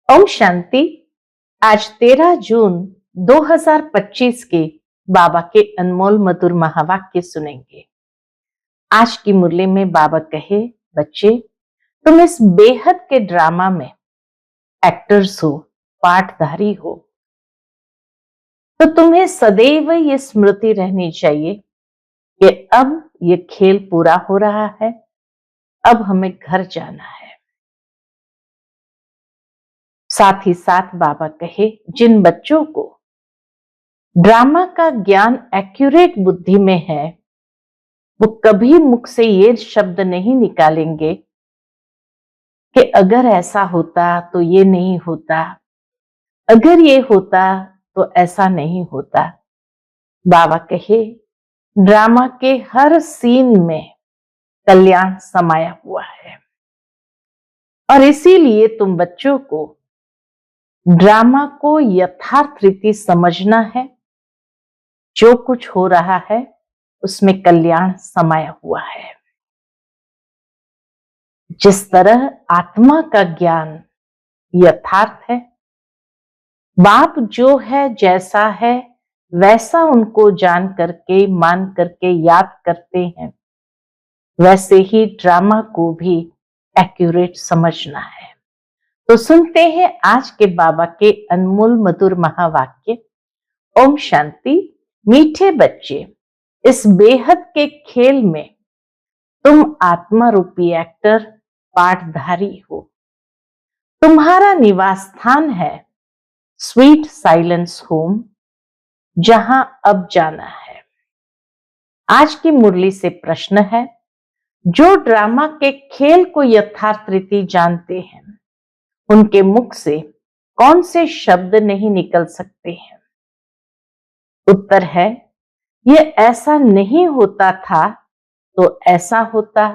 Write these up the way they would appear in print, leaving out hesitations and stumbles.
ओम शांति। आज 13 जून 2025 के बाबा के अनमोल मधुर महावाक्य सुनेंगे। आज की मुरली में बाबा कहे, बच्चे तुम इस बेहद के ड्रामा में एक्टर्स हो, पाठधारी हो, तो तुम्हें सदैव ये स्मृति रहनी चाहिए कि अब ये खेल पूरा हो रहा है, अब हमें घर जाना है। साथ ही साथ बाबा कहे, जिन बच्चों को ड्रामा का ज्ञान एक्यूरेट बुद्धि में है, वो कभी मुख से ये शब्द नहीं निकालेंगे कि अगर ऐसा होता तो ये नहीं होता, अगर ये होता तो ऐसा नहीं होता। बाबा कहे, ड्रामा के हर सीन में कल्याण समाया हुआ है और इसीलिए तुम बच्चों को ड्रामा को यथार्थ रीति समझना है। जो कुछ हो रहा है उसमें कल्याण समाया हुआ है। जिस तरह आत्मा का ज्ञान यथार्थ है, बाप जो है जैसा है वैसा उनको जान करके मान करके याद करते हैं, वैसे ही ड्रामा को भी एक्यूरेट समझना है। तो सुनते हैं आज के बाबा के अनमोल मधुर महावाक्य। ओम शांति। मीठे बच्चे, इस बेहद के खेल में तुम आत्मा रूपी एक्टर पाठधारी हो। तुम्हारा निवास स्थान है स्वीट साइलेंस होम, जहां अब जाना है। आज की मुरली से प्रश्न है, जो ड्रामा के खेल को यथार्थ रीति जानते हैं, उनके मुख से कौन से शब्द नहीं निकल सकते हैं? उत्तर है, ये ऐसा नहीं होता था तो ऐसा होता,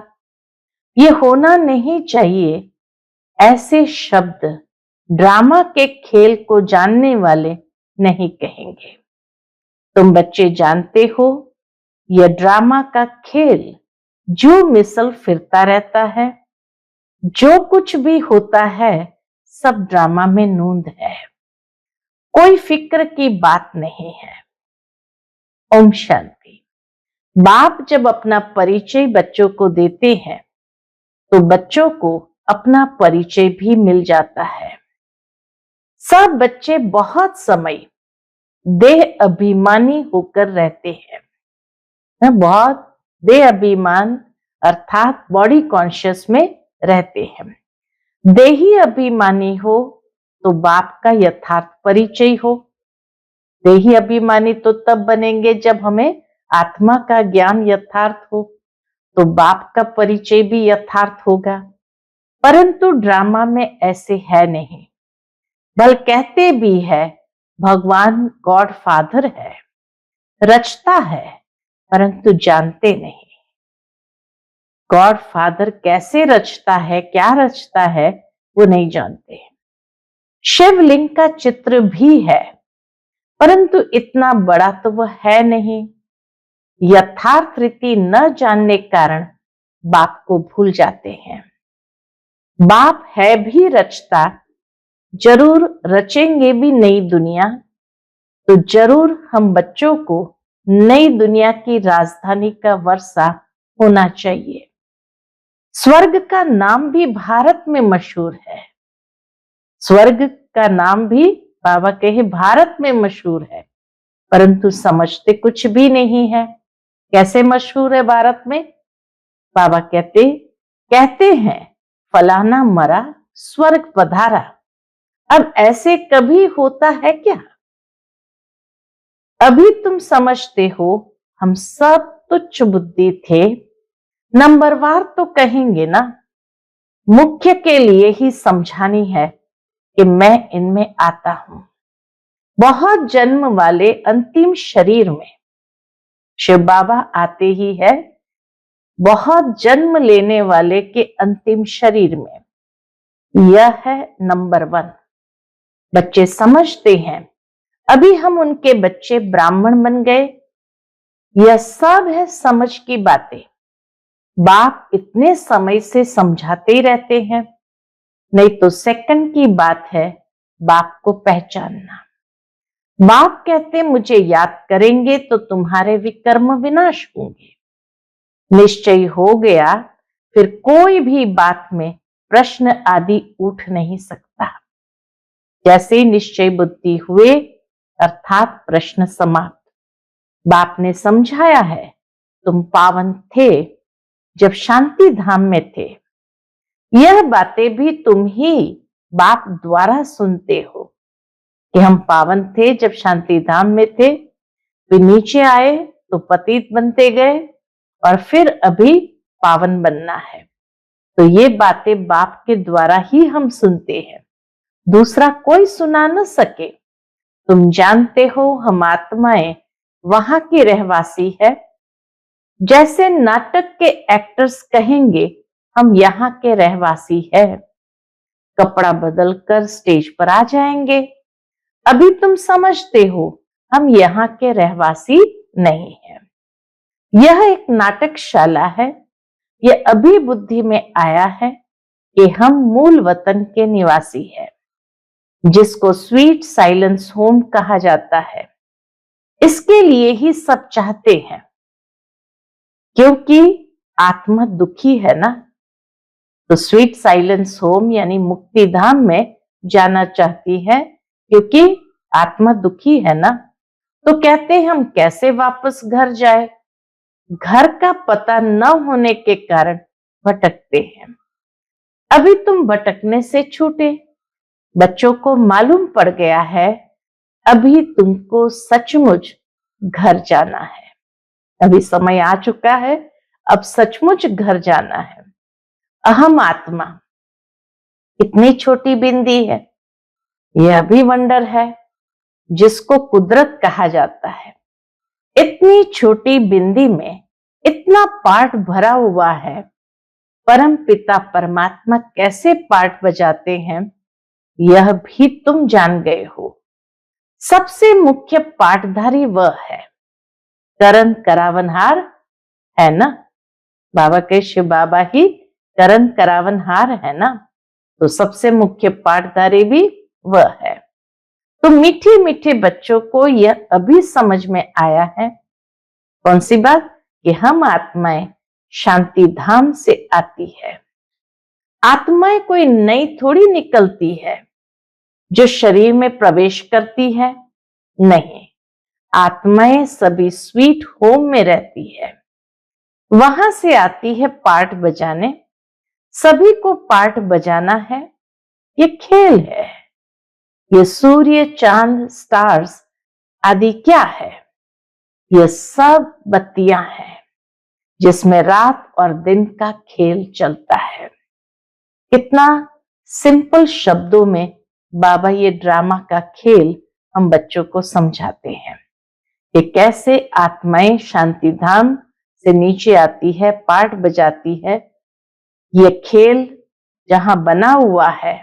ये होना नहीं चाहिए। ऐसे शब्द ड्रामा के खेल को जानने वाले नहीं कहेंगे। तुम बच्चे जानते हो, यह ड्रामा का खेल जो मिसल फिरता रहता है, जो कुछ भी होता है सब ड्रामा में नूंद है, कोई फिक्र की बात नहीं है। ओम शांति। बाप जब अपना परिचय बच्चों को देते हैं तो बच्चों को अपना परिचय भी मिल जाता है। सब बच्चे बहुत समय देह अभिमानी होकर रहते हैं, बहुत देह अभिमान अर्थात बॉडी कॉन्शियस में रहते हैं। देही अभिमानी हो तो बाप का यथार्थ परिचय हो। देही अभिमानी तो तब बनेंगे जब हमें आत्मा का ज्ञान यथार्थ हो, तो बाप का परिचय भी यथार्थ होगा। परंतु ड्रामा में ऐसे है नहीं। बल कहते भी है भगवान गॉड फादर है, रचता है परंतु जानते नहीं। गॉड फादर कैसे रचता है, क्या रचता है, वो नहीं जानते। शिवलिंग का चित्र भी है परंतु इतना बड़ा तो वह है नहीं। यथार्थ रीति न जानने कारण बाप को भूल जाते हैं। बाप है भी रचता, जरूर रचेंगे भी नई दुनिया, तो जरूर हम बच्चों को नई दुनिया की राजधानी का वर्षा होना चाहिए। स्वर्ग का नाम भी भारत में मशहूर है। स्वर्ग का नाम भी बाबा कहे भारत में मशहूर है, परंतु समझते कुछ भी नहीं है। कैसे मशहूर है भारत में? बाबा कहते हैं फलाना मरा स्वर्ग पधारा। अब ऐसे कभी होता है क्या? अभी तुम समझते हो हम सब तुच्छ बुद्धि थे, नंबरवार तो कहेंगे ना। मुख्य के लिए ही समझानी है कि मैं इनमें आता हूं। बहुत जन्म वाले अंतिम शरीर में शिव बाबा आते ही है, बहुत जन्म लेने वाले के अंतिम शरीर में। यह है नंबर 1। बच्चे समझते हैं, अभी हम उनके बच्चे ब्राह्मण बन गए। यह सब है समझ की बातें। बाप इतने समय से समझाते ही रहते हैं, नहीं तो सेकंड की बात है बाप को पहचानना। बाप कहते मुझे याद करेंगे तो तुम्हारे विकर्म विनाश होंगे। निश्चय हो गया, फिर कोई भी बात में प्रश्न आदि उठ नहीं सकता। जैसे ही निश्चय बुद्धि हुए अर्थात प्रश्न समाप्त। बाप ने समझाया है, तुम पावन थे जब शांति धाम में थे। यह बातें भी तुम ही बाप द्वारा सुनते हो कि हम पावन थे जब शांति धाम में थे, फिर नीचे आए तो पतित बनते गए और फिर अभी पावन बनना है। तो ये बातें बाप के द्वारा ही हम सुनते हैं, दूसरा कोई सुना न सके। तुम जानते हो हम आत्माएं वहां की रहवासी है। जैसे नाटक के एक्टर्स कहेंगे हम यहाँ के रहवासी है, कपड़ा बदलकर स्टेज पर आ जाएंगे। अभी तुम समझते हो हम यहाँ के रहवासी नहीं हैं। यह एक नाटकशाला है। यह अभी बुद्धि में आया है कि हम मूल वतन के निवासी हैं, जिसको स्वीट साइलेंस होम कहा जाता है। इसके लिए ही सब चाहते हैं, क्योंकि आत्मा दुखी है ना, तो स्वीट साइलेंस होम यानी मुक्ति धाम में जाना चाहती है, क्योंकि आत्मा दुखी है ना। तो कहते हैं हम कैसे वापस घर जाए। घर का पता न होने के कारण भटकते हैं। अभी तुम भटकने से छूटे, बच्चों को मालूम पड़ गया है अभी तुमको सचमुच घर जाना है। अभी समय आ चुका है, अब सचमुच घर जाना है। अहम आत्मा इतनी छोटी बिंदी है, यह भी वंडर है, जिसको कुदरत कहा जाता है। इतनी छोटी बिंदी में इतना पार्ट भरा हुआ है। परम पिता परमात्मा कैसे पार्ट बजाते हैं यह भी तुम जान गए हो। सबसे मुख्य पार्टधारी वह है, करण करावनहार है ना। बाबा के शिव बाबा ही करण करावनहार है ना, तो सबसे मुख्य पार्टधारी भी वह है। तो मीठे मीठे बच्चों को यह अभी समझ में आया है, कौन सी बात, कि हम आत्माएं शांति धाम से आती है। आत्माएं कोई नई थोड़ी निकलती है जो शरीर में प्रवेश करती है, नहीं। आत्माएं सभी स्वीट होम में रहती है, वहां से आती है पार्ट बजाने। सभी को पार्ट बजाना है, ये खेल है। ये सूर्य चांद स्टार्स आदि क्या है, ये सब बत्तियां हैं जिसमें रात और दिन का खेल चलता है। कितना सिंपल शब्दों में बाबा ये ड्रामा का खेल हम बच्चों को समझाते हैं कि कैसे आत्माएं शांति धाम से नीचे आती है, पार्ट बजाती है। ये खेल जहां बना हुआ है,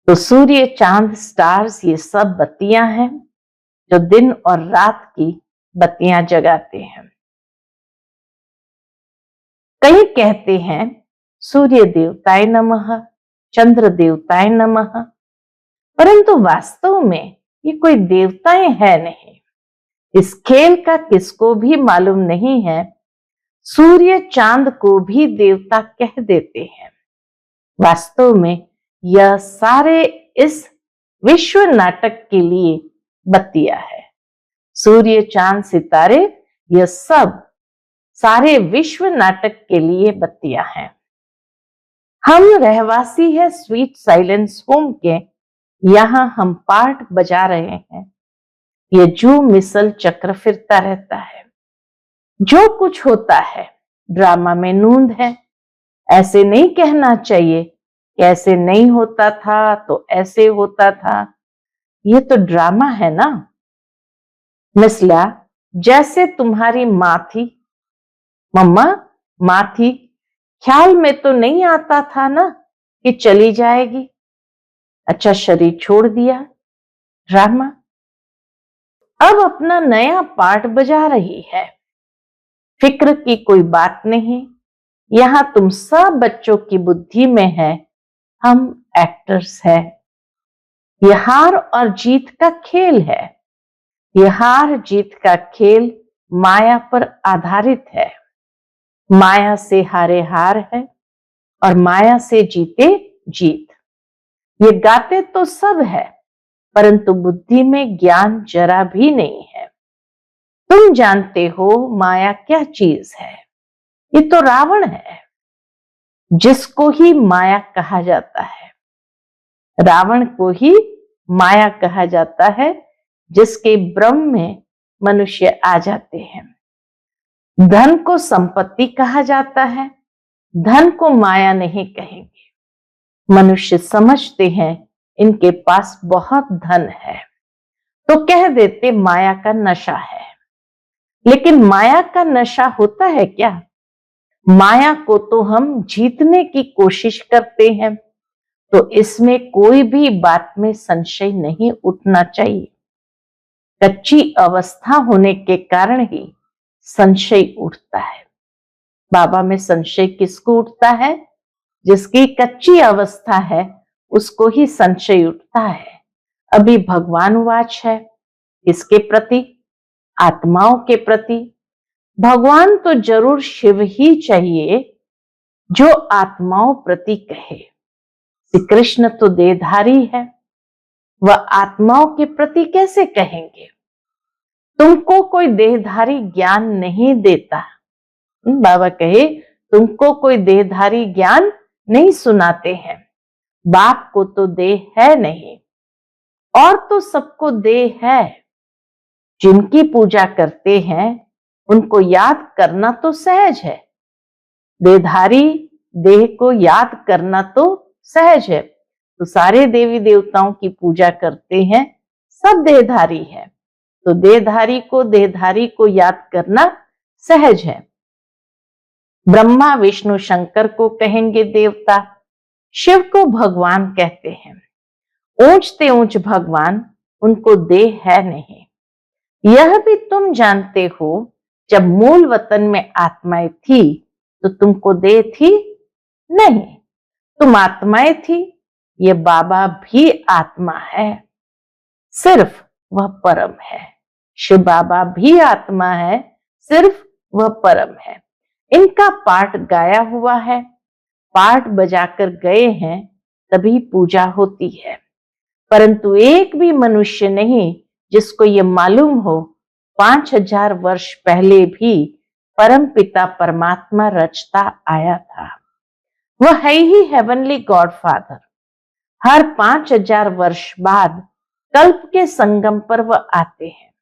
तो सूर्य चांद स्टार्स ये सब बत्तियां हैं जो दिन और रात की बत्तियां जगाते हैं। कई कहते हैं सूर्य देवताय नमः, चंद्र देवताय नमः, परंतु वास्तव में ये कोई देवताएं है नहीं। इस खेल का किसको भी मालूम नहीं है। सूर्य चांद को भी देवता कह देते हैं। वास्तव में यह सारे इस विश्व नाटक के लिए बत्तियां है। सूर्य चांद सितारे यह सब सारे विश्व नाटक के लिए बत्तियां हैं। हम रहवासी है स्वीट साइलेंस होम के, यहां हम पार्ट बजा रहे हैं। ये जो मिसल चक्र फिरता रहता है, जो कुछ होता है ड्रामा में नूंद है। ऐसे नहीं कहना चाहिए कि ऐसे नहीं होता था तो ऐसे होता था, ये तो ड्रामा है ना। मिसला, जैसे तुम्हारी मां थी, मम्मा मां थी, ख्याल में तो नहीं आता था ना कि चली जाएगी। अच्छा शरीर छोड़ दिया, ड्रामा। अब अपना नया पार्ट बजा रही है। फिक्र की कोई बात नहीं, यहां तुम सब बच्चों की बुद्धि में है हम एक्टर्स हैं। ये हार और जीत का खेल है। ये हार जीत का खेल माया पर आधारित है। माया से हारे हार है और माया से जीते जीत। ये गाते तो सब है, परंतु बुद्धि में ज्ञान जरा भी नहीं है। तुम जानते हो माया क्या चीज है? ये तो रावण है, जिसको ही माया कहा जाता है। रावण को ही माया कहा जाता है, जिसके भ्रम में मनुष्य आ जाते हैं। धन को संपत्ति कहा जाता है, धन को माया नहीं कहेंगे। मनुष्य समझते हैं इनके पास बहुत धन है, तो कह देते माया का नशा है। लेकिन माया का नशा होता है क्या? माया को तो हम जीतने की कोशिश करते हैं, तो इसमें कोई भी बात में संशय नहीं उठना चाहिए। कच्ची अवस्था होने के कारण ही संशय उठता है। बाबा में संशय किसको उठता है? जिसकी कच्ची अवस्था है उसको ही संशय उठता है। अभी भगवान वाच है किसके प्रति? आत्माओं के प्रति। भगवान तो जरूर शिव ही चाहिए जो आत्माओं प्रति कहे। श्री कृष्ण तो देहधारी है, वह आत्माओं के प्रति कैसे कहेंगे? तुमको कोई देहधारी ज्ञान नहीं देता। बाबा कहे तुमको कोई देहधारी ज्ञान नहीं सुनाते हैं। बाप को तो देह है नहीं, और तो सबको देह है। जिनकी पूजा करते हैं उनको याद करना तो सहज है। देहधारी देह को याद करना तो सहज है। तो सारे देवी देवताओं की पूजा करते हैं, सब देहधारी है, तो देहधारी को याद करना सहज है। ब्रह्मा विष्णु शंकर को कहेंगे देवता, शिव को भगवान कहते हैं। ऊंचते ऊंच भगवान, उनको देह है नहीं। यह भी तुम जानते हो, जब मूल वतन में आत्माएं थी तो तुमको देह थी नहीं, तुम आत्माएं थी। ये बाबा भी आत्मा है, सिर्फ वह परम है। शिव बाबा भी आत्मा है, सिर्फ वह परम है। इनका पाठ गाया हुआ है, पाठ बजाकर गए हैं, तभी पूजा होती है। परंतु एक भी मनुष्य नहीं जिसको ये मालूम हो 5000 वर्ष पहले भी परम पिता परमात्मा रचता आया था। वह है ही हेवनली गॉड फादर। हर 5000 वर्ष बाद कल्प के संगम पर वह आते हैं,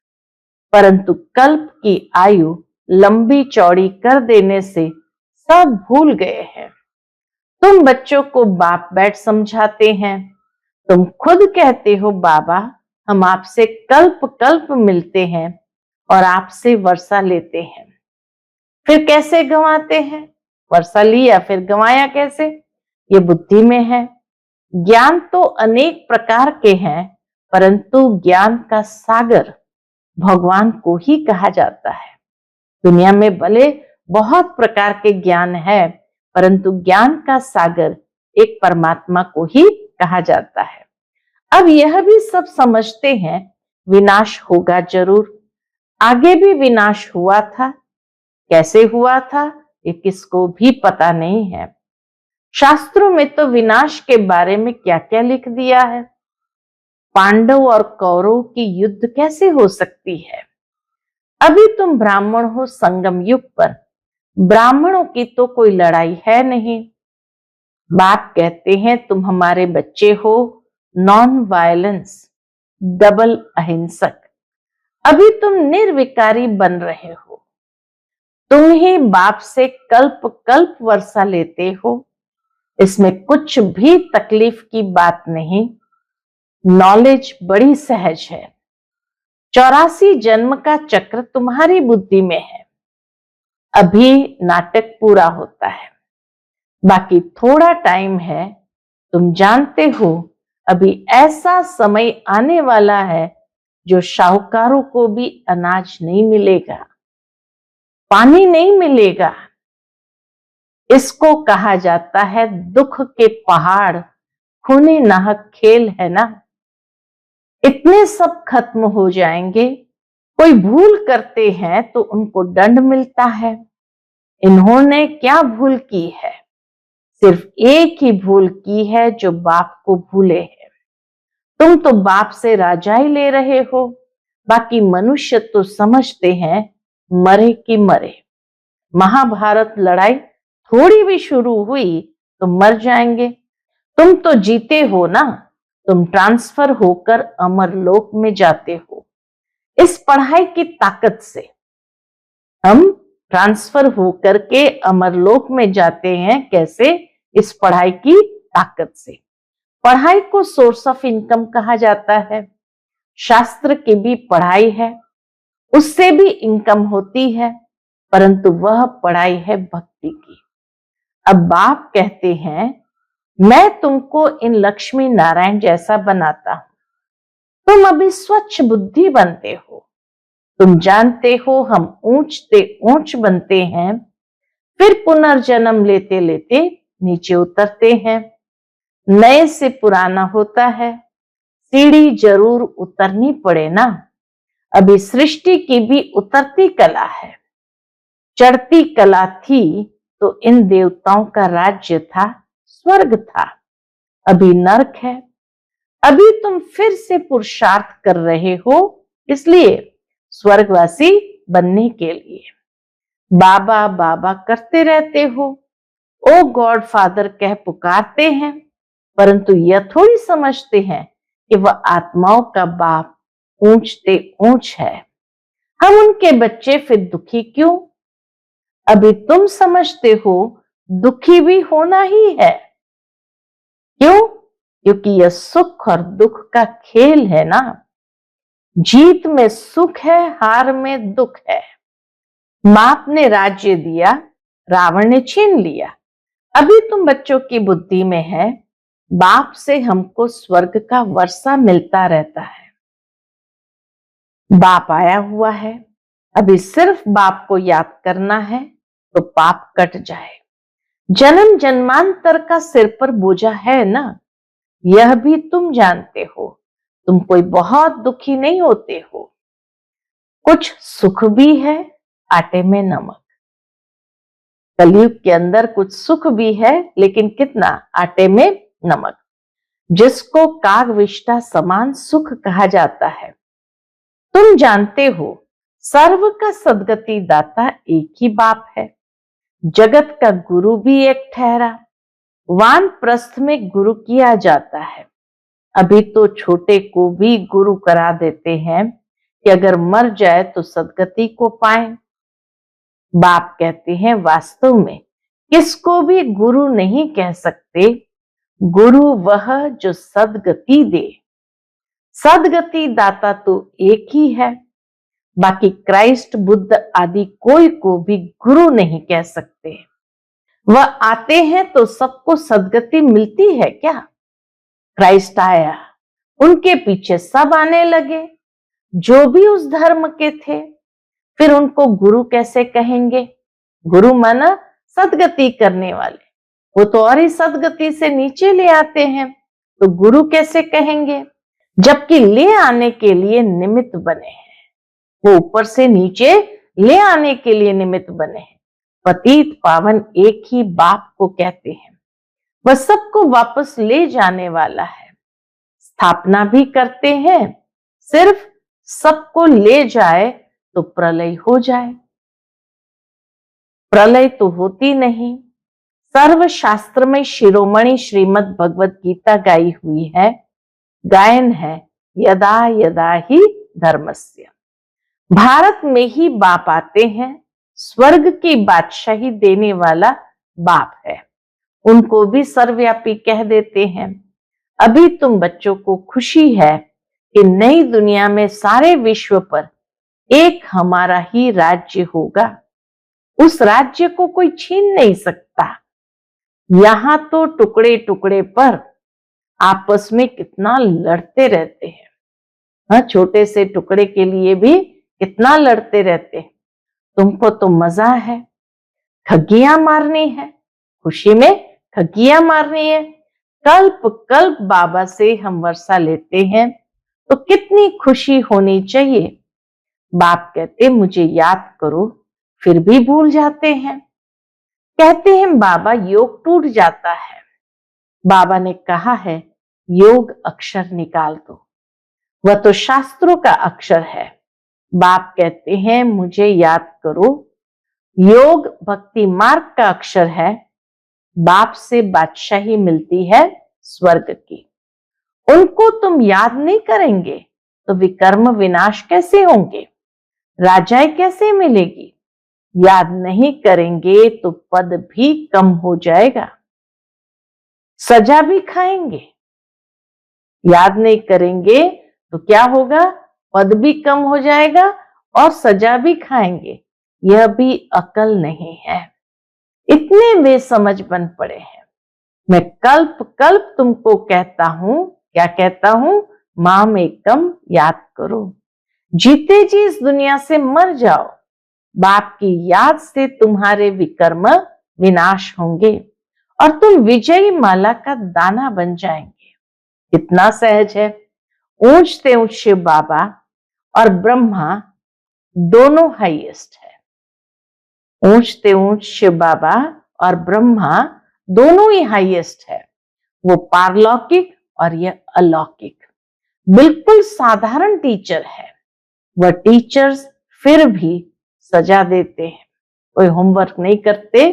परंतु कल्प की आयु लंबी चौड़ी कर देने से सब भूल गए हैं। तुम बच्चों को बाप बैठ समझाते हैं, तुम खुद कहते हो बाबा हम आपसे कल्प कल्प मिलते हैं और आपसे वर्षा लेते हैं। फिर कैसे गंवाते हैं? वर्षा लिया फिर गंवाया कैसे? ये बुद्धि में है। ज्ञान तो अनेक प्रकार के हैं, परंतु ज्ञान का सागर भगवान को ही कहा जाता है। दुनिया में भले बहुत प्रकार के ज्ञान है, परंतु ज्ञान का सागर एक परमात्मा को ही कहा जाता है। अब यह भी सब समझते हैं विनाश होगा जरूर। आगे भी विनाश हुआ था, कैसे हुआ था ये किसको भी पता नहीं है। शास्त्रों में तो विनाश के बारे में क्या क्या लिख दिया है। पांडव और कौरव की युद्ध कैसे हो सकती है? अभी तुम ब्राह्मण हो, संगम युग पर ब्राह्मणों की तो कोई लड़ाई है नहीं। बाप कहते हैं तुम हमारे बच्चे हो, नॉन वायलेंस, डबल अहिंसक। अभी तुम निर्विकारी बन रहे हो। तुम ही बाप से कल्प कल्प वर्षा लेते हो, इसमें कुछ भी तकलीफ की बात नहीं। नॉलेज बड़ी सहज है। 84 जन्म का चक्र तुम्हारी बुद्धि में है। अभी नाटक पूरा होता है, बाकी थोड़ा टाइम है। तुम जानते हो अभी ऐसा समय आने वाला है जो साहूकारों को भी अनाज नहीं मिलेगा, पानी नहीं मिलेगा। इसको कहा जाता है दुख के पहाड़, खूनी नाहक खेल है ना। इतने सब खत्म हो जाएंगे। कोई भूल करते हैं तो उनको दंड मिलता है। इन्होंने क्या भूल की है? सिर्फ एक ही भूल की है, जो बाप को भूले हैं। तुम तो बाप से राजाई ले रहे हो, बाकी मनुष्य तो समझते हैं मरे कि मरे। महाभारत लड़ाई थोड़ी भी शुरू हुई तो मर जाएंगे। तुम तो जीते हो ना, तुम ट्रांसफर होकर अमरलोक में जाते हो। इस पढ़ाई की ताकत से हम ट्रांसफर होकर के अमरलोक में जाते हैं। कैसे? इस पढ़ाई की ताकत से। पढ़ाई को सोर्स ऑफ इनकम कहा जाता है। शास्त्र की भी पढ़ाई है, उससे भी इनकम होती है, परंतु वह पढ़ाई है भक्ति की। अब बाप कहते हैं, मैं तुमको इन लक्ष्मी नारायण जैसा बनाता हूं। तुम अभी स्वच्छ बुद्धि बनते हो। तुम जानते हो हम ऊंच से ऊंच बनते हैं, फिर पुनर्जन्म लेते लेते नीचे उतरते हैं। नए से पुराना होता है, सीढ़ी जरूर उतरनी पड़े ना। अभी सृष्टि की भी उतरती कला है। चढ़ती कला थी तो इन देवताओं का राज्य था, स्वर्ग था। अभी नरक है। अभी तुम फिर से पुरुषार्थ कर रहे हो, इसलिए स्वर्गवासी बनने के लिए बाबा बाबा करते रहते हो। ओ गॉड फादर कह पुकारते हैं, परंतु यह थोड़ी समझते हैं कि वह आत्माओं का बाप ऊंचते ऊंच है। हम उनके बच्चे, फिर दुखी क्यों? अभी तुम समझते हो दुखी भी होना ही है। क्यों? क्योंकि यह सुख और दुख का खेल है ना। जीत में सुख है, हार में दुख है। बाप ने राज्य दिया, रावण ने छीन लिया। अभी तुम बच्चों की बुद्धि में है, बाप से हमको स्वर्ग का वर्षा मिलता रहता है। बाप आया हुआ है, अभी सिर्फ बाप को याद करना है तो पाप कट जाए। जन्म जन्मांतर का सिर पर बोझा है ना, यह भी तुम जानते हो। तुम कोई बहुत दुखी नहीं होते हो। कुछ सुख भी है, आटे में नमक। कलयुग के अंदर कुछ सुख भी है, लेकिन कितना? आटे में नमक, जिसको कागविष्टा समान सुख कहा जाता है। तुम जानते हो सर्व का सदगति दाता एक ही बाप है। जगत का गुरु भी एक ठहरा। वानप्रस्थ में गुरु किया जाता है। अभी तो छोटे को भी गुरु करा देते हैं कि अगर मर जाए तो सदगति को पाए। बाप कहते हैं, वास्तव में किसको भी गुरु नहीं कह सकते। गुरु वह जो सदगति दे। सदगति दाता तो एक ही है, बाकी क्राइस्ट बुद्ध आदि कोई को भी गुरु नहीं कह सकते। वह आते हैं तो सबको सदगति मिलती है क्या? क्राइस्ट आया, उनके पीछे सब आने लगे, जो भी उस धर्म के थे। फिर उनको गुरु कैसे कहेंगे? गुरु माना सदगति करने वाले, वो तो और ही सदगति से नीचे ले आते हैं, तो गुरु कैसे कहेंगे? जबकि ले आने के लिए निमित्त बने हैं, वो ऊपर से नीचे ले आने के लिए निमित्त बने हैं। पतित पावन एक ही बाप को कहते हैं। वह सबको वापस ले जाने वाला है। स्थापना भी करते हैं, सिर्फ सबको ले जाए तो प्रलय हो जाए। प्रलय तो होती नहीं। सर्व शास्त्र में शिरोमणि श्रीमद् भगवत गीता गाई हुई है। गायन है, यदा यदा ही धर्मस्य। भारत में ही बाप आते हैं। स्वर्ग की बादशाही देने वाला बाप है, उनको भी सर्वव्यापी कह देते हैं। अभी तुम बच्चों को खुशी है कि नई दुनिया में सारे विश्व पर एक हमारा ही राज्य होगा। उस राज्य को कोई छीन नहीं सकता। यहां तो टुकड़े टुकड़े पर आपस में कितना लड़ते रहते हैं। हाँ, छोटे से टुकड़े के लिए भी कितना लड़ते रहते हैं। तुमको तो मजा है, ठगियां मारनी है, खुशी में ठगियां मारनी है। कल्प कल्प बाबा से हम वर्षा लेते हैं, तो कितनी खुशी होनी चाहिए। बाप कहते मुझे याद करो, फिर भी भूल जाते हैं। कहते हैं बाबा योग टूट जाता है। बाबा ने कहा है योग अक्षर निकाल दो, वह तो शास्त्रों का अक्षर है। बाप कहते हैं मुझे याद करो, योग भक्ति मार्ग का अक्षर है। बाप से बादशाही मिलती है स्वर्ग की। उनको तुम याद नहीं करेंगे तो विकर्म विनाश कैसे होंगे, राजाएं कैसे मिलेगी। याद नहीं करेंगे तो पद भी कम हो जाएगा, सजा भी खाएंगे। याद नहीं करेंगे तो क्या होगा, पद भी कम हो जाएगा और सजा भी खाएंगे। यह भी अकल नहीं है। इतने बेसमझ बन पड़े हैं। मैं कल्प कल्प तुमको कहता हूं, क्या कहता हूं, माम एकम याद करो। जीते जी इस दुनिया से मर जाओ, बाप की याद से तुम्हारे विकर्म विनाश होंगे और तुम विजयी माला का दाना बन जाएंगे। कितना सहज है। ऊंचते ऊंच शिव बाबा और ब्रह्मा दोनों हाईएस्ट है। ऊंचते ऊंच शिव बाबा और ब्रह्मा दोनों ही हाईएस्ट है। वो पारलौकिक और यह अलौकिक। बिल्कुल साधारण टीचर है। वह टीचर्स फिर भी सजा देते हैं। कोई होमवर्क नहीं करते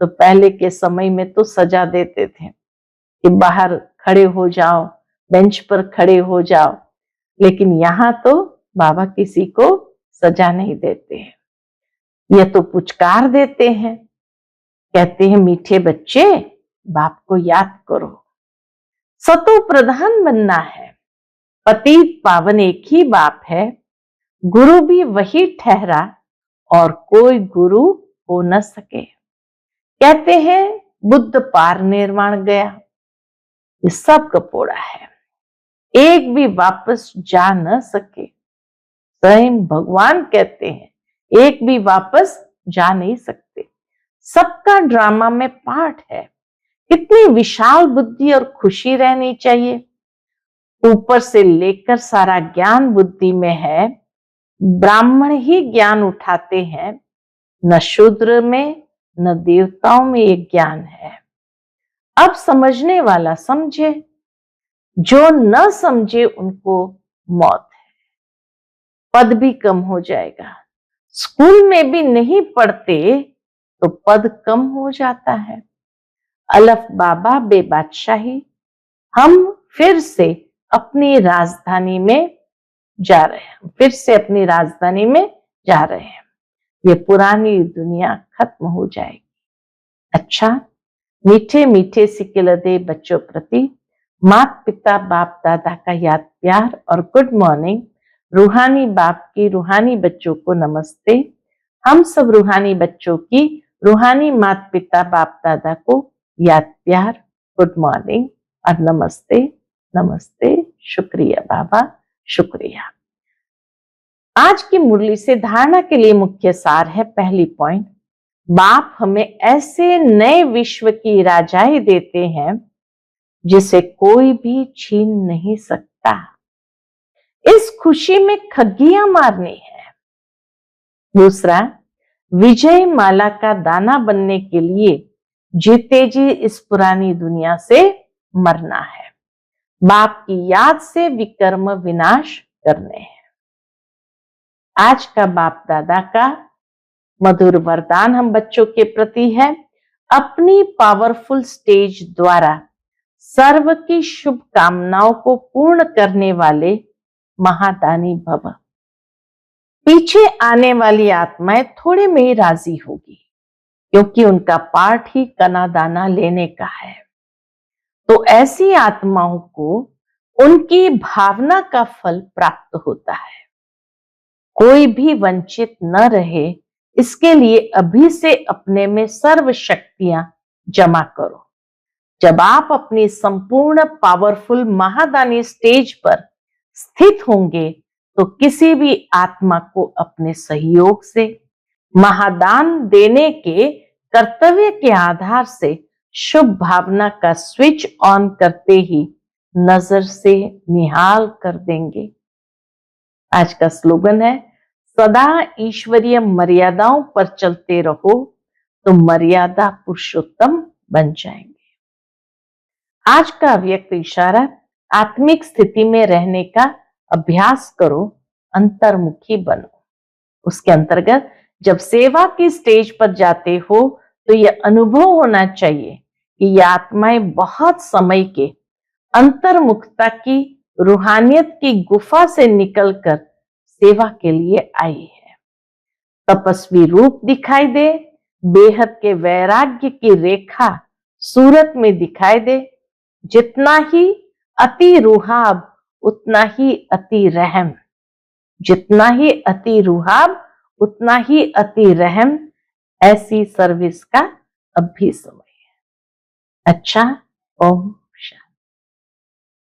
तो पहले के समय में तो सजा देते थे कि बाहर खड़े हो जाओ, बेंच पर खड़े हो जाओ। लेकिन यहां तो बाबा किसी को सजा नहीं देते हैं, यह तो पुचकार देते हैं। कहते हैं मीठे बच्चे बाप को याद करो। सतो प्रधान बनना है। पतित पावन एक ही बाप है। गुरु भी वही ठहरा और कोई गुरु हो न सके। कहते हैं बुद्ध पार निर्वाण गया, ये सब कपोड़ा है। एक भी वापस जा न सके। स्वयं भगवान कहते हैं एक भी वापस जा नहीं सकते। सबका ड्रामा में पार्ट है। कितनी विशाल बुद्धि और खुशी रहनी चाहिए। ऊपर से लेकर सारा ज्ञान बुद्धि में है। ब्राह्मण ही ज्ञान उठाते हैं, न शूद्र में न देवताओं में ये ज्ञान है। अब समझने वाला समझे, जो न समझे उनको मौत है। पद भी कम हो जाएगा। स्कूल में भी नहीं पढ़ते तो पद कम हो जाता है। अलफ बाबा बेबादशाही। हम फिर से अपनी राजधानी में जा रहे हैं, फिर से अपनी राजधानी में जा रहे हैं। ये पुरानी दुनिया खत्म हो जाएगी। अच्छा, मीठे मीठे सिकिलदे बच्चों प्रति माता पिता बाप दादा का याद प्यार और गुड मॉर्निंग। रूहानी बाप की रूहानी बच्चों को नमस्ते। हम सब रूहानी बच्चों की रूहानी माता पिता बाप दादा को याद प्यार, गुड मॉर्निंग और नमस्ते नमस्ते। शुक्रिया बाबा, शुक्रिया। आज की मुरली से धारणा के लिए मुख्य सार है। पहली पॉइंट, बाप हमें ऐसे नए विश्व की राजाएं देते हैं जिसे कोई भी छीन नहीं सकता। इस खुशी में खग्गियां मारनी है। दूसरा, विजय माला का दाना बनने के लिए जीते जी इस पुरानी दुनिया से मरना है। बाप की याद से विकर्म विनाश करने हैं। आज का बाप दादा का मधुर वरदान हम बच्चों के प्रति है। अपनी पावरफुल स्टेज द्वारा सर्व की शुभ कामनाओं को पूर्ण करने वाले महादानी भव। पीछे आने वाली आत्माएं थोड़े में ही राजी होगी, क्योंकि उनका पार्ट ही कना दाना लेने का है। तो ऐसी आत्माओं को उनकी भावना का फल प्राप्त होता है। कोई भी वंचित न रहे, इसके लिए अभी से अपने में सर्व शक्तियां जमा करो। जब आप अपनी संपूर्ण पावरफुल महादानी स्टेज पर स्थित होंगे तो किसी भी आत्मा को अपने सहयोग से महादान देने के कर्तव्य के आधार से शुभ भावना का स्विच ऑन करते ही नजर से निहाल कर देंगे। आज का स्लोगन है, सदा ईश्वरीय मर्यादाओं पर चलते रहो तो मर्यादा पुरुषोत्तम बन जाएंगे। आज का अव्यक्त इशारा, आत्मिक स्थिति में रहने का अभ्यास करो, अंतर्मुखी बनो। उसके अंतर्गत जब सेवा की स्टेज पर जाते हो तो यह अनुभव होना चाहिए कि ये आत्माएं बहुत समय के अंतर्मुखता की रूहानियत की गुफा से निकलकर सेवा के लिए आई है। तपस्वी रूप दिखाई दे, बेहद के वैराग्य की रेखा सूरत में दिखाई दे। जितना ही अति रुहाब उतना ही अति रहम, जितना ही अति रुहाब उतना ही अति रहम। ऐसी सर्विस का अब भी समय है। अच्छा, ओम